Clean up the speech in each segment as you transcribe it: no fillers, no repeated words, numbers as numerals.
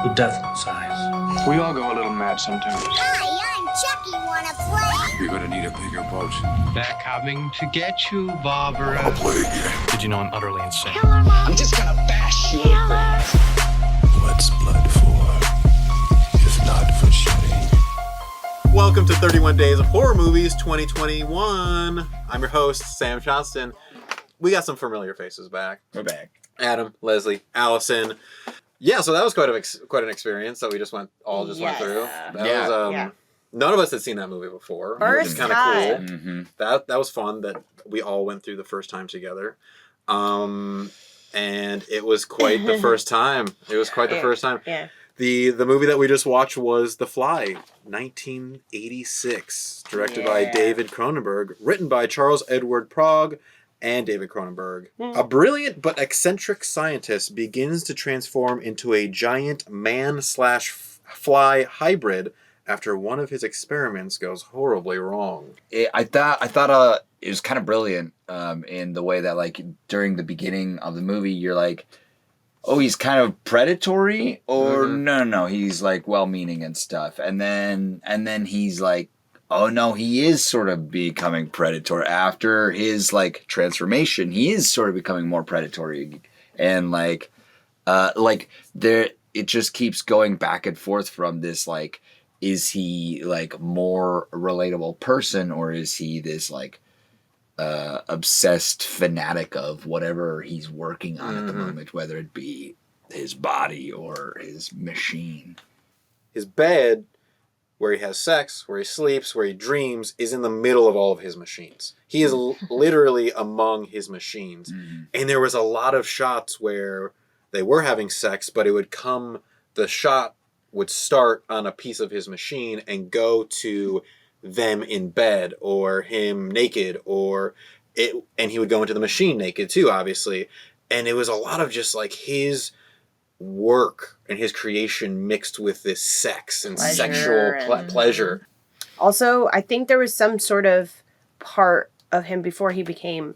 The Deadlights eyes. We all go a little mad sometimes. Hi, I'm Chucky. Wanna play? You're gonna need a bigger boat. They're coming to get you, Barbara. I'll play again. Did you know I'm utterly insane? Killer Mom. I'm just gonna bash you. What's blood for? If not for shedding. Welcome to 31 Days of Horror Movies 2021. I'm your host, Sam Johnston. We got some familiar faces back. We're back. Adam, Leslie, Allison. Yeah, so that was quite an experience that we just went through. That was none of us had seen that movie before. First it was kind of cool. Mm-hmm. That was fun that we all went through the first time together. And it was quite the first time. It was quite the first time. Yeah. The movie that we just watched was The Fly, 1986, directed by David Cronenberg, written by Charles Edward Pogue and David Cronenberg. A brilliant but eccentric scientist begins to transform into a giant man/fly hybrid after one of his experiments goes horribly wrong. I thought it was kind of brilliant in the way that, like, during the beginning of the movie, you're like, oh, he's kind of predatory, or no, he's like well-meaning and stuff, and then he's like, oh no, he is sort of becoming predatory after his like transformation. He is sort of becoming more predatory, and like there, it just keeps going back and forth from this like, is he like more relatable person, or is he this like obsessed fanatic of whatever he's working on at the moment, whether it be his body or his machine. His bed, where he has sex, where he sleeps, where he dreams, is in the middle of all of his machines. He is literally among his machines. And there was a lot of shots where they were having sex, but the shot would start on a piece of his machine and go to them in bed or him naked, and he would go into the machine naked too, obviously. And it was a lot of just like his work and his creation mixed with this sex and sexual pleasure. Also, I think there was some sort of part of him before he became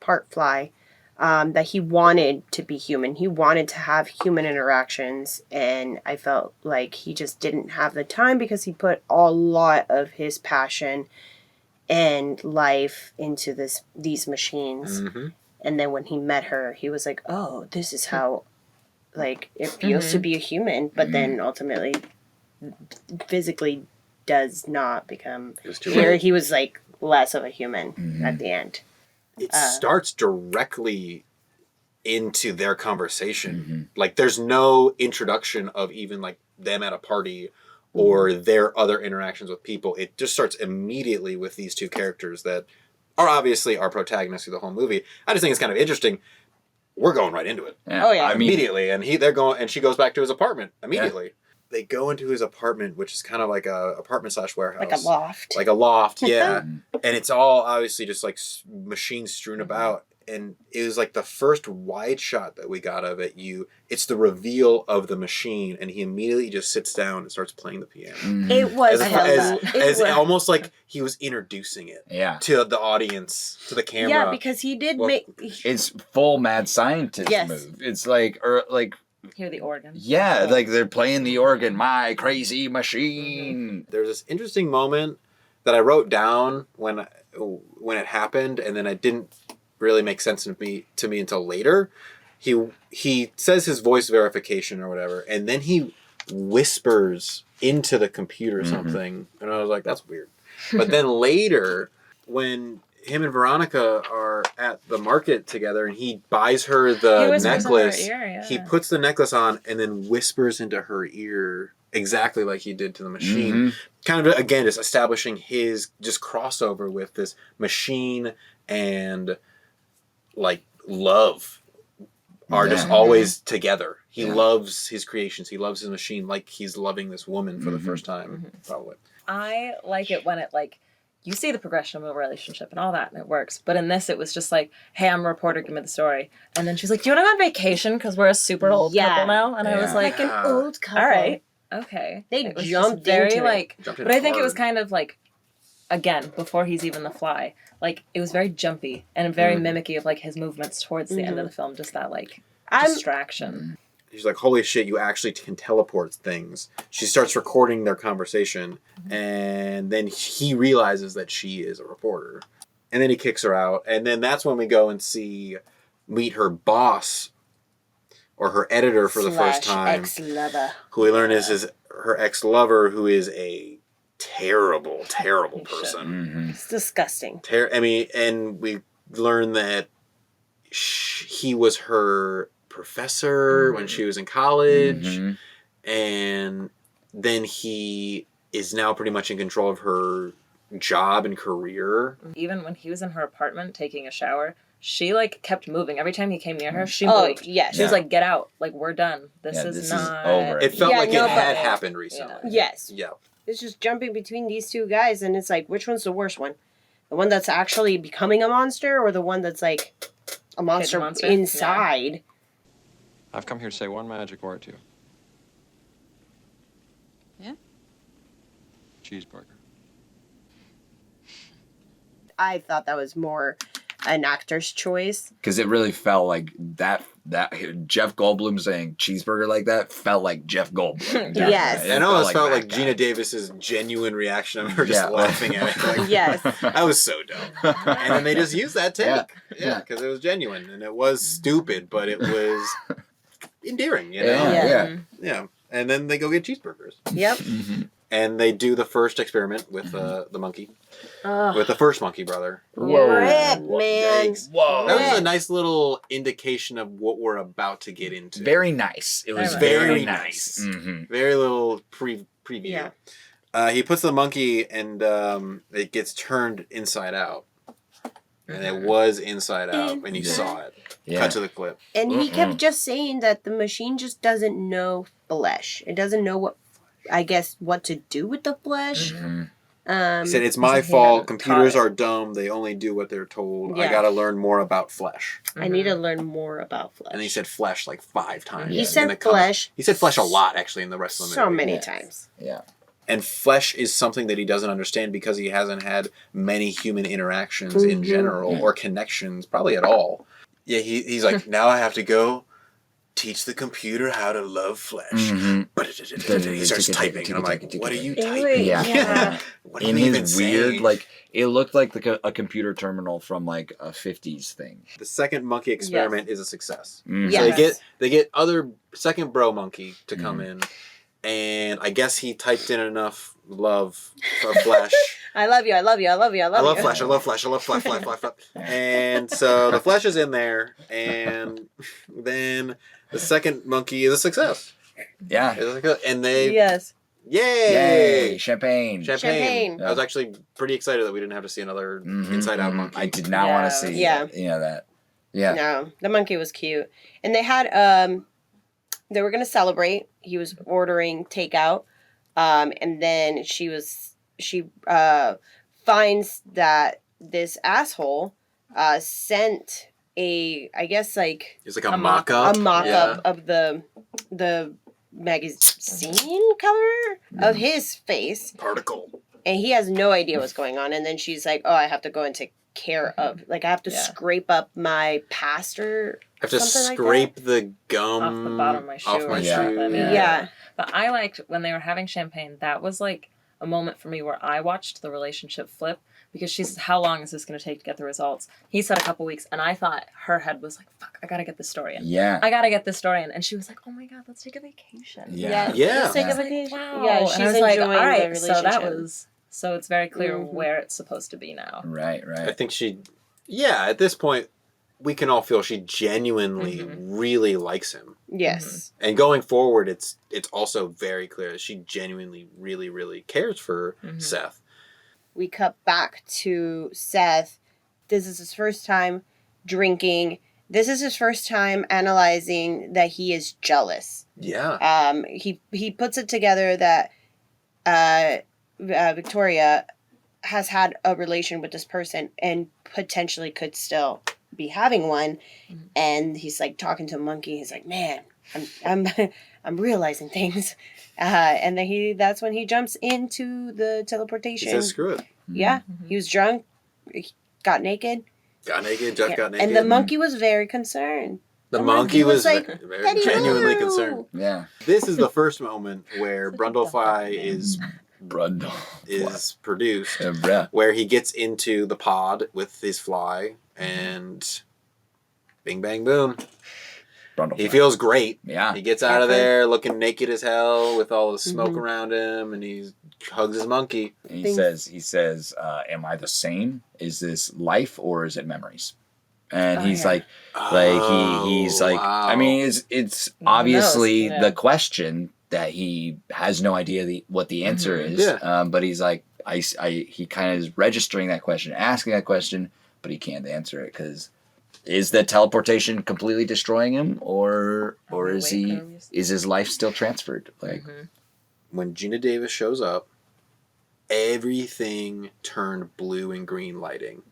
part fly, that he wanted to be human. He wanted to have human interactions, and I felt like he just didn't have the time because he put a lot of his passion and life into these machines. And then when he met her, he was like, oh, this is how like it feels to be a human, but then ultimately physically does not become here. He was like less of a human at the end. It starts directly into their conversation. Like there's no introduction of even like them at a party or their other interactions with people. It just starts immediately with these two characters that are obviously our protagonists through the whole movie. I just think it's kind of interesting. We're going right into it. Oh yeah, immediately, and and she goes back to his apartment immediately. Yeah. They go into his apartment, which is kind of like a apartment/warehouse, like a loft, yeah. And it's all obviously just like machines strewn about. And it was like the first wide shot that we got of it. It's the reveal of the machine, and he immediately just sits down and starts playing the piano. It was as almost like he was introducing it to the audience, to the camera. Yeah, because he did it's full mad scientist move. It's like hear the organ. Yeah, like they're playing the organ. My crazy machine. There's this interesting moment that I wrote down when it happened, and then it didn't really make sense to me until later. He says his voice verification or whatever, and then he whispers into the computer something, and I was like, that's weird. But then later, when him and Veronica are at the market together and he buys her the necklace, he puts the necklace on and then whispers into her ear exactly like he did to the machine. Kind of, again, just establishing his just crossover with this machine and like love are just always together. He loves his creations. He loves his machine like he's loving this woman for the first time, probably. I like it when it like, you see the progression of a relationship and all that, and it works. But in this, it was just like, hey, I'm a reporter, give me the story. And then she's like, do you want to go on vacation? Because we're a super old couple now. And I was like an old couple. All right, okay. They jumped very into like, but I think it was kind of like, again, before he's even the fly, like it was very jumpy and very mimicky of like his movements towards the end of the film. Just that like distraction. she's like, holy shit, you actually can teleport things. She starts recording their conversation, and then he realizes that she is a reporter. And then he kicks her out, and then that's when we go and meet her boss, or her editor for the first time. Ex-lover. Who we learn is her ex-lover, who is a terrible, terrible person. It's disgusting. And we learn that he was her professor when she was in college, and then he is now pretty much in control of her job and career. Even when he was in her apartment taking a shower, she like kept moving. Every time he came near her, she moved. Yes. She was like, "Get out! Like we're done. This is not over." It felt like no, it but- had happened recently. Yes. Yeah. It's just jumping between these two guys, and it's like, which one's the worst one? The one that's actually becoming a monster, or the one that's like a monster, inside? I've come here to say one magic word to you. Yeah? Cheeseburger. I thought that was more an actor's choice. Because it really felt like that Jeff Goldblum saying cheeseburger like that felt like Jeff Goldblum. Yes. I know it felt that like guy. Gina Davis's genuine reaction of her just laughing at it. Like, Yes. I was so dumb. And then they just used that take. Yeah, because it was genuine. And it was stupid, but it was endearing, you know? Yeah. And then they go get cheeseburgers. Yep. And they do the first experiment with the monkey. With the first monkey brother. Rip, man. Whoa. That was a nice little indication of what we're about to get into. Very nice. It was Very very nice. nice. Very little preview. Yeah. He puts the monkey and it gets turned inside out. And it was inside out and he saw it. Yeah. Cut to the clip. And he kept just saying that the machine just doesn't know flesh. It doesn't know what to do with the flesh. He said, it's my fault. Computers are dumb. They only do what they're told. I Yeah. got to learn more about flesh. I need to learn more about flesh. And he said flesh like 5 times. He in said the comic. flesh. He said flesh a lot, actually, in the rest of the movie. So many times. Yeah. And flesh is something that he doesn't understand because he hasn't had many human interactions in general or connections, probably at all. Yeah, he's like, now I have to go teach the computer how to love flesh. He starts typing, and I'm like, what are you typing? Yeah. What are In you even his weird, saying? like, it looked like a computer terminal from like a 50s thing. The second monkey experiment is a success. Yes. So they get other second bro monkey to come in, and I guess he typed in enough love for flesh. I love you. I love you. I love you. I love you. I love flesh. I love flesh. I love flesh. Flesh. Flesh. Flesh. And so the flesh is in there, and then the second monkey is a success. Yeah. And they Yes. Yay! Champagne. Champagne. I was actually pretty excited that we didn't have to see another Inside Out monkey. I did not want to see. That. Yeah. No, the monkey was cute, and they had they were gonna celebrate. He was ordering takeout, and then she finds that this asshole sent I guess like it's like a mock-up. A mock-up of the magazine cover of his face. Particle. And he has no idea what's going on. And then she's like, oh, I have to go and take care of, like, I have to scrape up my past or I have to something scrape like the gum off the bottom of my shoe. off my or shoe. something. Yeah. But I liked when they were having champagne. That was like a moment for me where I watched the relationship flip because she said, how long is this going to take to get the results? He said a couple weeks, and I thought her head was like, fuck, I got to get this story in. Yeah. I got to get this story in. And she was like, oh my God, let's take a vacation. Yeah. Let's take a I was like, vacation. wow. Yeah, And she's I was like, enjoying all right, the relationship. so that was, so it's very clear where it's supposed to be now. Right. I think at this point, we can all feel she genuinely really likes him. Yes. And going forward, it's also very clear that she genuinely really, really cares for Seth. We cut back to Seth. This is his first time drinking. This is his first time analyzing that he is jealous. Yeah. He puts it together that Victoria has had a relation with this person and potentially could still be having one. And he's like talking to a monkey. He's like, man, I'm realizing things. And then that's when he jumps into the teleportation. He says, screw it. Yeah. He was drunk. He got naked. Jeff got naked. And the monkey was very concerned. The monkey was like, very "Teddy genuinely Lou!" concerned. Yeah. This is the first moment where Brundlefly is Brundle. produced, Bruh. where he gets into the pod with his fly, and bing, bang, boom. Brundlefly. He feels great. Yeah. He gets out of there looking naked as hell with all the smoke around him, and he hugs his monkey. And he says, am I the same? Is this life or is it memories? And he's like, he's like, wow. I mean, it's obviously the question that he has no idea what the answer is. Yeah. But he's like, he kind of is registering that question, asking that question, but he can't answer it because is the teleportation completely destroying him, or is his life still transferred? Like when Gina Davis shows up, everything turned blue and green lighting.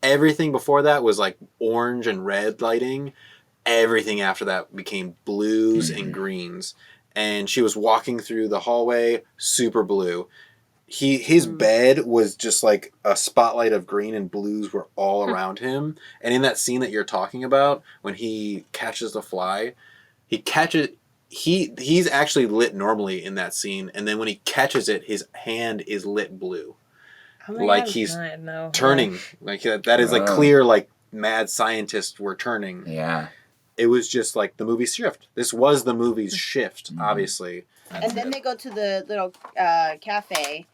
Everything before that was like orange and red lighting. Everything after that became blues and greens. And she was walking through the hallway, super blue. His bed was just like a spotlight of green, and blues were all around him. And in that scene that you're talking about, when he catches the fly, he's actually lit normally in that scene, and then when he catches it, his hand is lit blue. Like he's turning. Like that is like clear, like mad scientists were turning. Yeah. It was just like the movie's shift. This was the movie's shift, obviously. And then they go to the little cafe,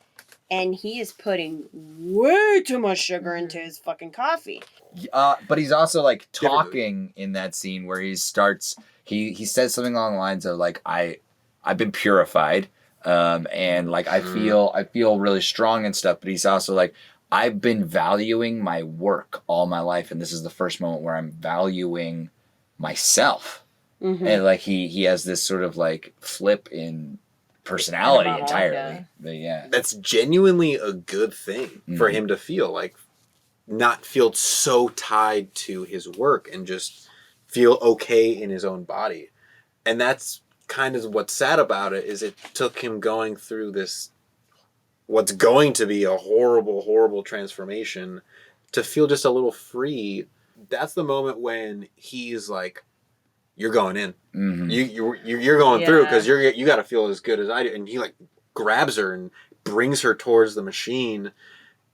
and he is putting way too much sugar into his fucking coffee. But he's also like talking in that scene where he starts. He says something along the lines of like, I've been purified, and like I feel really strong and stuff. But he's also like, I've been valuing my work all my life, and this is the first moment where I'm valuing myself. And like he has this sort of like flip in personality entirely. But yeah, that's genuinely a good thing for him to feel, like not feel so tied to his work and just feel okay in his own body. And that's kind of what's sad about it, is it took him going through this what's going to be a horrible transformation to feel just a little free. That's the moment when he's like, you're going in. You're going through, because you got to feel as good as I do. And he like grabs her and brings her towards the machine,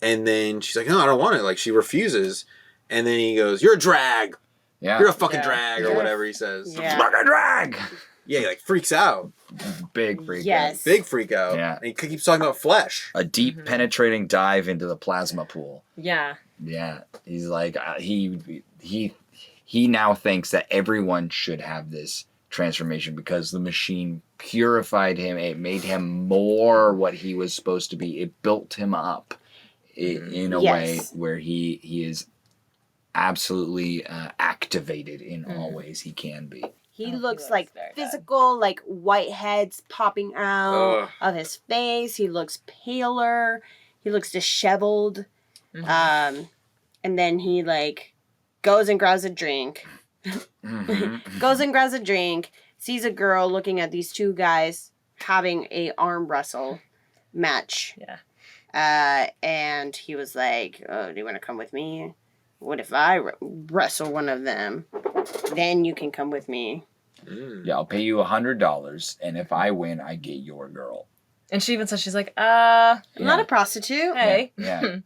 and then she's like, no, I don't want it. Like she refuses, and then he goes, you're a drag. Yeah. You're a fucking drag, or whatever he says. Yeah. fucking drag. Yeah, he like freaks out. Big freak. Yes. Big freak out. Yeah. And he keeps talking about flesh. A deep penetrating dive into the plasma pool. Yeah. Yeah. He's like he now thinks that everyone should have this transformation because the machine purified him. It made him more what he was supposed to be. It built him up in a way where he is absolutely activated in all ways he can be. He looks like physical, like white heads popping out of his face. He looks paler. He looks disheveled. And then he like goes and grabs a drink. Goes and grabs a drink. Sees a girl looking at these two guys having a arm wrestle match. Yeah. And he was like, "Oh, do you want to come with me? What if I wrestle one of them? Then you can come with me." Yeah, I'll pay you $100, and if I win, I get your girl. And she even says, she's like, I'm not a prostitute. Hey. Yeah.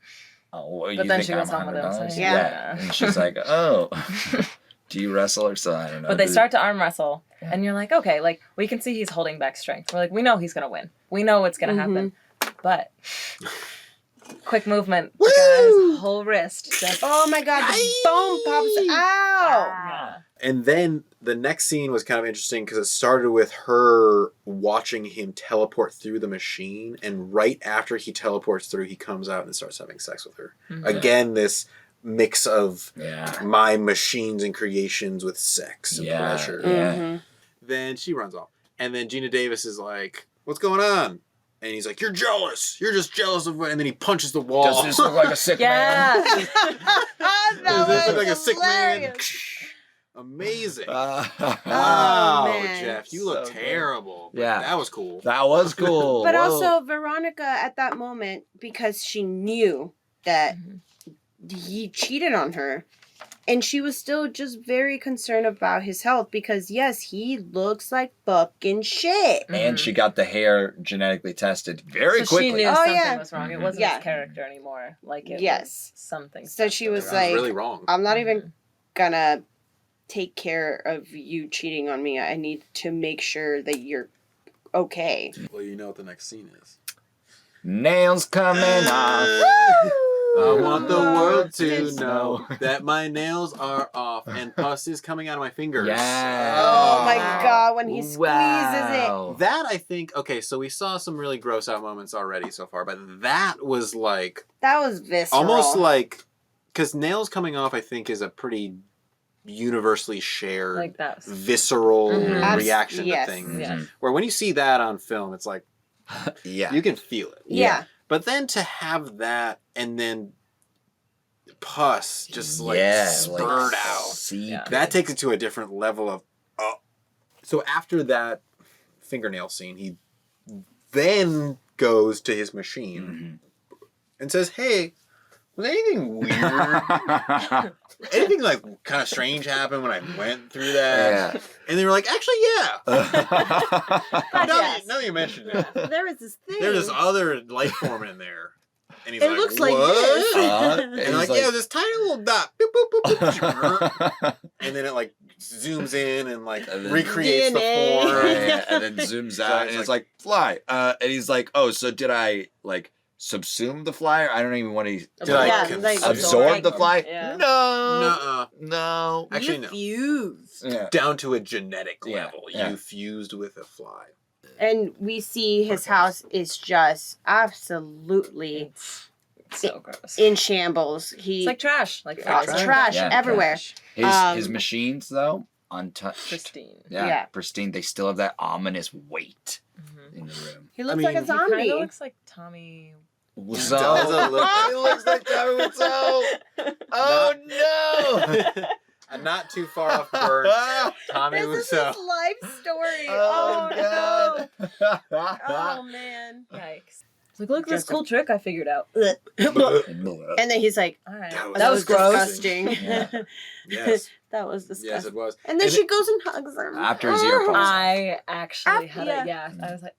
Oh, well, But you then think she I'm goes home with him, $100? so yeah. And she's like, oh, do you wrestle or so? I don't know. But they start to arm wrestle, and you're like, okay, like, we can see he's holding back strength. We're like, we know he's going to win. We know it's going to happen. But quick movement. The guy's whole wrist. Just, Oh my god, the bone pops out. yeah. And then the next scene was kind of interesting because it started with her watching him teleport through the machine, and right after he teleports through, he comes out and starts having sex with her. Again, this mix of my machines and creations with sex and pleasure. Yeah. Then she runs off. And then Gina Davis is like, what's going on? And he's like, you're jealous. You're just jealous of what. And then he punches the wall. Does this look like a sick man? Does this look like a sick man? Amazing. Wow, man. Jeff, you look So good. terrible. But Yeah. that was cool. That was cool. But Whoa. also, Veronica, at that moment, because she knew that he cheated on her, And she was still just very concerned about his health because, yes, he looks like fucking shit. And she got the hair genetically tested very So she quickly. knew Oh, something yeah. was wrong. It wasn't Yeah. his character anymore. Like it Yes. was something. So she was It like, really wrong. I'm not even gonna take care of you cheating on me. I need to make sure that you're okay. Well, you know what the next scene is. Nails coming off. I want the world to know that my nails are off and pus is coming out of my fingers. Yeah. Oh my god, when he squeezes Wow. That I think, okay, so we saw some really gross out moments already so far, but that was like, it. That was visceral. almost like, because nails coming off, I think, is a pretty universally shared, Like that. visceral Mhm. reaction Yes. to things. Yeah. Where when you see that on film, it's like, Yeah. you can feel it. Yeah. But then to have that and then pus just like Yeah, spurred like, out, seep. Yeah. that takes it to a different level of. So after that fingernail scene, he then goes to his machine and says, "Hey, was anything weird? Anything like kind of strange happen when I went through that?" Yeah. And they were like, "Actually, yeah. now, Yes. now that you mentioned it, There was this thing. there's this other life form in there." And he's It like, looks like "What?" this. And they're like, "Yeah, this tiny little dot." Boop, boop, boop, boop, boop. And then it like zooms in and like And then- recreates the DNA. form. Yeah, and then zooms out, and it's like fly. And he's like, "Oh, so did I like subsume the fly? I don't even want to. Did I Yeah, like absorb the fly? Yeah. No, Nuh-uh. no. Actually, no. fused. Yeah. Down to a genetic Yeah, level. yeah. You fused with a fly. And we see his house is just absolutely It's so gross. in shambles. He It's like trash. Like oh, frozen. trash Yeah, everywhere. His machines though, untouched, Pristine. Yeah, Yeah. pristine. They still have that ominous weight in the room. He looks I like mean, a he zombie. Kind of looks like Tommy. So does look- he looks like Tommy Wiseau. Oh no! And not too far off burn. Tommy This is Wiseau. his life story. Oh, no. God. Oh man. Yikes. It's like, look at this cool trick I figured out. And then he's like, All right. That was disgusting. Yeah. Yes. That was disgusting. Yes, it was. And then And she goes and hugs him. After his ear pops. I actually had Yeah. it. Yeah. I was like,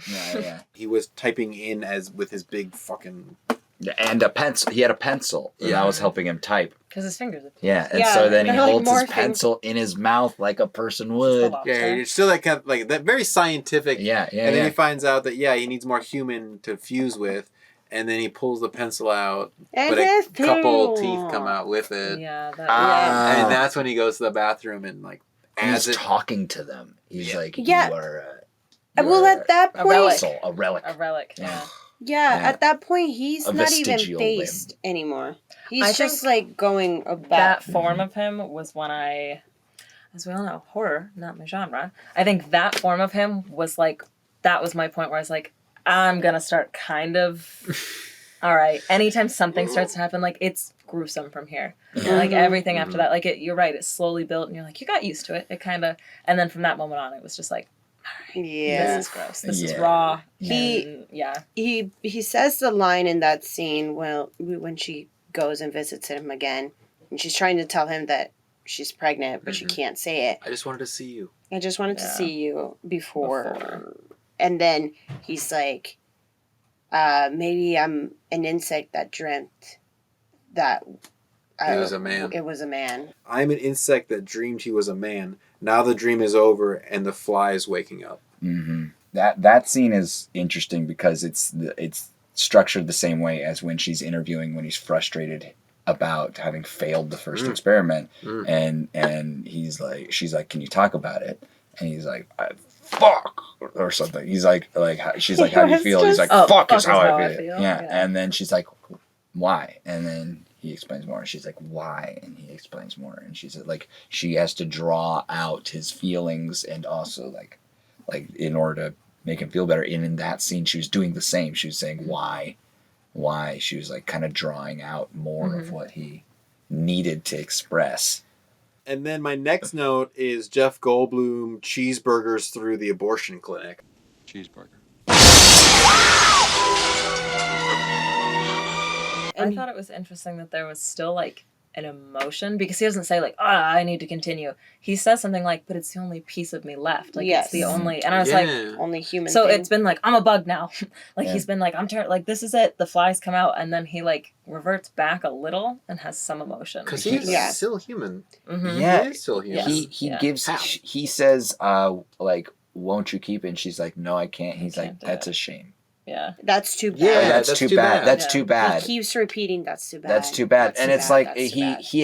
Yeah. He was typing in as with his big fucking. Yeah, and a pencil. He had a pencil, and that was helping him type. because his fingers. Yeah, and Yeah, so then he they're like holds his morphing. pencil in his mouth like a person would. Yeah, it's still that kind of like that very scientific. Yeah, yeah, And then yeah. he finds out that he needs more human to fuse with, and then he pulls the pencil out, And but a his couple tail. teeth come out with it, Yeah. That, Ah. and that's when he goes to the bathroom and like And adds he's it. talking to them. He's like, Yeah. you are Well, at that A point, relic. a relic. a relic. Yeah. yeah, Yeah. at that point, he's A not even vestigial limb. based anymore. He's I just think like going about. That form of him was when as we all know, horror, not my genre. I think that form of him was like, that was my point where I was like, I'm going to start kind of, all right, anytime something starts to happen, like it's gruesome from here. And, like everything after that, like you're right, it slowly built and you're like, you got used to it. It kind of, and then from that moment on, it was just like, Yeah. this is gross. This is Yeah. raw. He- and, yeah. He says the line in that scene when she goes and visits him again, and she's trying to tell him that she's pregnant, but she can't say it. I just wanted to see you. I just wanted to Yeah. see you before. And then he's like, maybe I'm an insect that dreamt that He was a man. It was a man. I'm an insect that dreamed he was a man. Now the dream is over and the fly is waking up. Mm-hmm. That scene is interesting because it's structured the same way as when she's interviewing when he's frustrated about having failed the first experiment, and she's like, can you talk about it? And he's like, fuck, or something. He's like she's like, how do you feel? He's like, fuck is how I feel. Yeah. Yeah. And then she's like, why? And then he explains more. She's like, why? And he explains more. And she's like, she has to draw out his feelings and also like in order to make him feel better. And in that scene, she was doing the same. She was saying why. She was like kind of drawing out more of what he needed to express. And then my next note is Jeff Goldblum cheeseburgers through the abortion clinic. Cheeseburger. I thought it was interesting that there was still like an emotion, because he doesn't say like, I need to continue. He says something like, but it's the only piece of me left. Like, Yes. it's the only, and I was like, Only human so thing. it's been like, I'm a bug now. Like, Yeah. he's been like, like, this is it. The flies come out, and then he like reverts back a little and has some emotion. Because he's still human. Mhm. Yeah. He is still human. He Yeah. gives. How? He says, like, won't you keep it? And she's like, no, I can't. He's can't like, do that's it. a shame. Yeah. That's too bad. Yeah, that's too bad. That's Yeah. too bad. He keeps repeating, that's too bad. That's too bad. That's And too it's bad, like that's too bad. he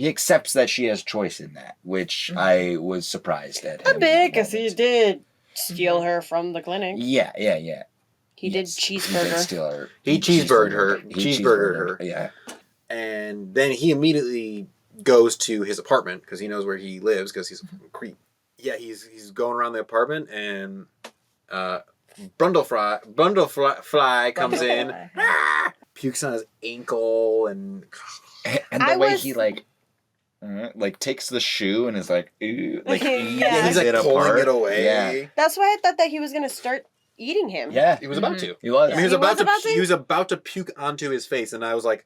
accepts that she has choice in that, which I was surprised at him. A bit, because he moment. did steal her from the clinic. Yeah. He did Yes. cheeseburger. He did steal her. He cheeseburgered her. He Cheeseburgered her. Yeah. And then he immediately goes to his apartment because he knows where he lives because he's a fucking creep. Yeah, he's going around the apartment and Brundlefly comes in, pukes on his ankle, and the way he like takes the shoe and is like, ooh, like Yeah. he's like it pulling apart. it away. Yeah. That's why I thought that he was going to start eating him. Yeah. He was about to. He was. I mean, he was He about was to. about to? He was about to puke onto his face, and I was like,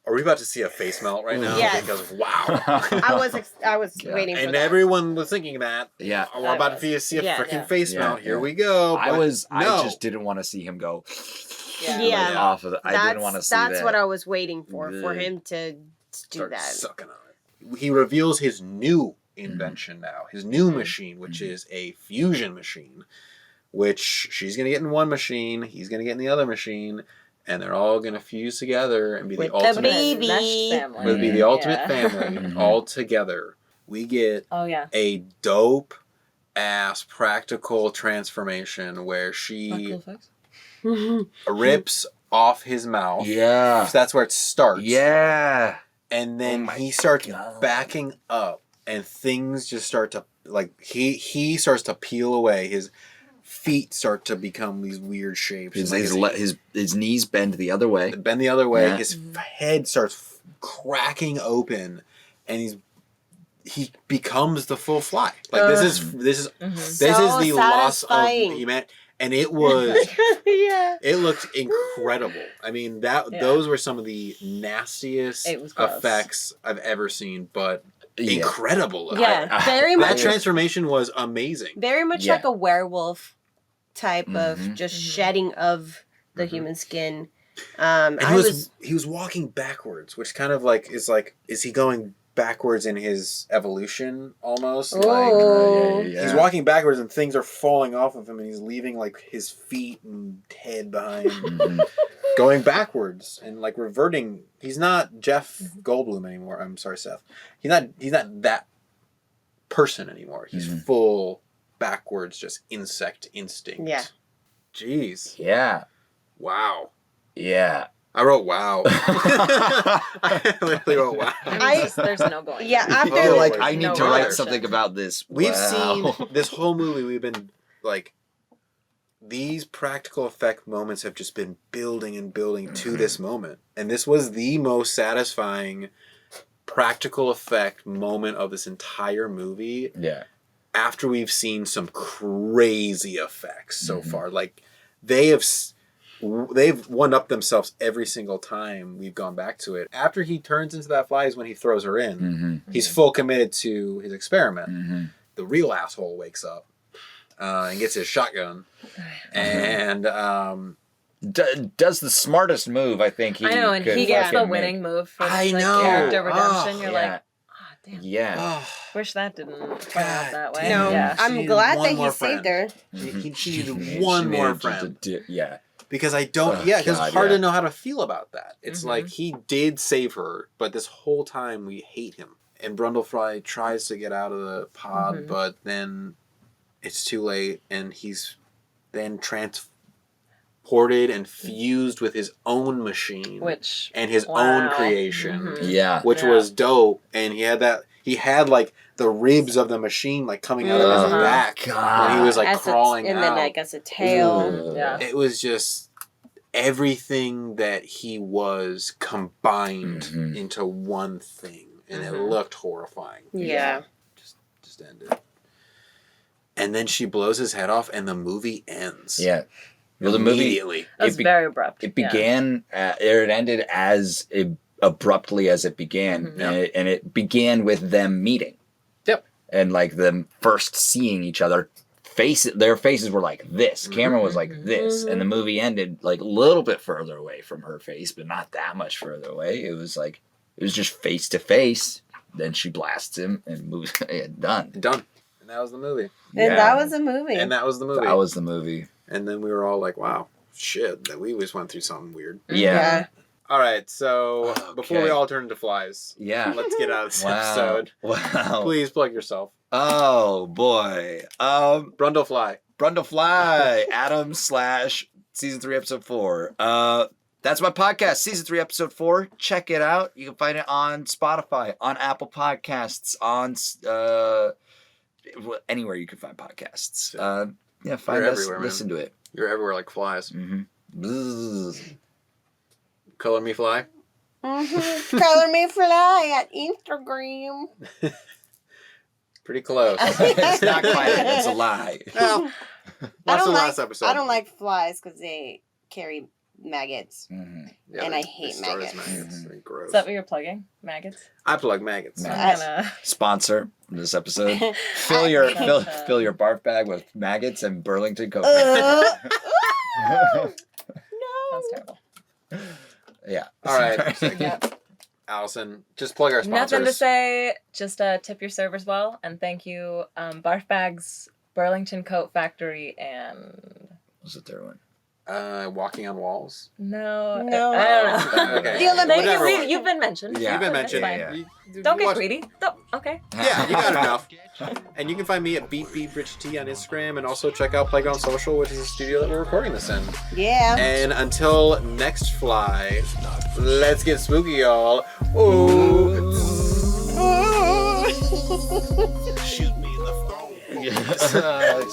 "Are we about to see a face melt right now?" Yes. Because wow. I was Yeah. waiting for And that. everyone was thinking that. Yeah. Oh, we're about to see a Yeah. freaking Yeah. face Yeah. melt. Here Yeah. we go. I But was. no. I just didn't want to see him go. Yeah. Yeah. like, off of the, I didn't want to see that. That's what I was waiting for Yeah. him to do Start that. sucking on it. He reveals his new invention now, his new machine, which is a fusion machine, which she's gonna get in one machine, he's gonna get in the other machine, and they're all gonna fuse together and be With the the ultimate. baby. Meshed family. Would be the ultimate Yeah. family Mhm. all together. We get Oh yeah. a dope ass practical transformation where Not she cool effects. rips off his mouth. Yeah. So that's where it starts. Yeah. And then Oh my he starts God. backing up, and things just start to like he starts to peel away. His feet start to become these weird shapes. His Like his knees bend the other way. bend the other way. Yeah. His head starts cracking open, and he becomes the full fly. Like this is this is the loss of satisfying. humanity, and it was. Yeah. It looked incredible. I mean, those were some of the nastiest It was gross. effects I've ever seen, but Yeah. incredible. Yeah, very That much. transformation was amazing. Very much Yeah. like a werewolf type of Mhm. just shedding of the human skin. And I was he was walking backwards, which kind of like is he going backwards in his evolution almost? Like Oh. he's walking backwards and things are falling off of him and he's leaving like his feet and head behind. Mhm. Going backwards and like reverting. He's not Jeff Goldblum anymore. I'm sorry, Seth. He's not that person anymore. He's full backwards, just insect instinct. Yeah. Jeez. Yeah. Wow. Yeah. I wrote wow. I literally wrote wow. There's no going. yeah, after Oh, like my I need no to write other something shit. about this. We've Wow. seen this whole movie. We've been like, these practical effect moments have just been building and building to this moment, and this was the most satisfying practical effect moment of this entire movie. Yeah. After we've seen some crazy effects so far, like they've one up themselves every single time we've gone back to it. After he turns into that fly is when he throws her in. Mm-hmm. He's full committed to his experiment. Mm-hmm. The real asshole wakes up and gets his shotgun and Does the smartest move I think he I know, and could he gets the fucking winning move for I like, know. character Oh, redemption. You're yeah. like, ah, damn. Yeah. oh, Wish that didn't turn out that way. damn. no, Yeah. She I'm needed glad one that more he saved friend. her. she needed one She more needed just friend. yeah. Because I don't, Oh, because God, it's hard yeah. to know how to feel about that. It's like he did save her, but this whole time we hate him. And Brundlefly tries to get out of the pod, but then it's too late, and he's then transported and fused with his own machine, Which and his own wow. creation, Yeah. which Yeah. was dope. And he had like the ribs of the machine like coming out of his Uh-huh. back God. when he was like As a- crawling and out. then I guess a tail. Yeah. It was just everything that he was combined Mhm. into one thing, and it looked horrifying. Yeah. Just ended. And then she blows his head off, and the movie ends. Yeah. Well, the movie Immediately. That was be- very abrupt. it Yeah. began or it ended as abruptly as it began, and it began with them meeting. Yep. And like them first seeing each other. Their faces were like this. Cameron was like this, and the movie ended like a little bit further away from her face, but not that much further away. It was just face to face. Then she blasts him and moves. Done. And that was the movie. And that was a movie. And that was the movie. That was the movie. And then we were all like, wow, shit, that we just went through something weird. Yeah. All right, so before we all turn into flies, let's get out of this episode. Wow. Please plug yourself. Oh boy. Brundle Fly. Adam / season 3 episode 4. That's my podcast, season 3 episode 4. Check it out. You can find it on Spotify, on Apple Podcasts, on anywhere you can find podcasts. Find You're us, everywhere, listen man. to it. You're everywhere like flies. Mm-hmm. Color me fly. Color me fly at Instagram. Pretty close. It's not quite. It's a lie. Well, watch the last episode. I don't like flies because they carry maggots. Mm-hmm. Yeah, and they- I hate they start as maggots. They're gross. Is that what you're plugging? Maggots? I plug maggots. I'm gonna... Sponsor this episode. Fill your barf bag with maggots and Burlington Coke. No. That's terrible. Yeah. All right. Allison, just plug our sponsors. Nothing to say. Just tip your servers well, and thank you, Barf Bags, Burlington Coat Factory, and What's the third one? Walking on walls. No. I don't know. Okay. The Olympics. Whatever. You've been mentioned. Yeah. You've been That's mentioned. fine. You Don't get watch- greedy. Okay. Yeah, you got enough. And you can find me at BeatBeatRichT on Instagram, and also check out Playground Social, which is a studio that we're recording this in. Yeah. And until next fly, let's get spooky, y'all. Ooh. Shoot me in the throat.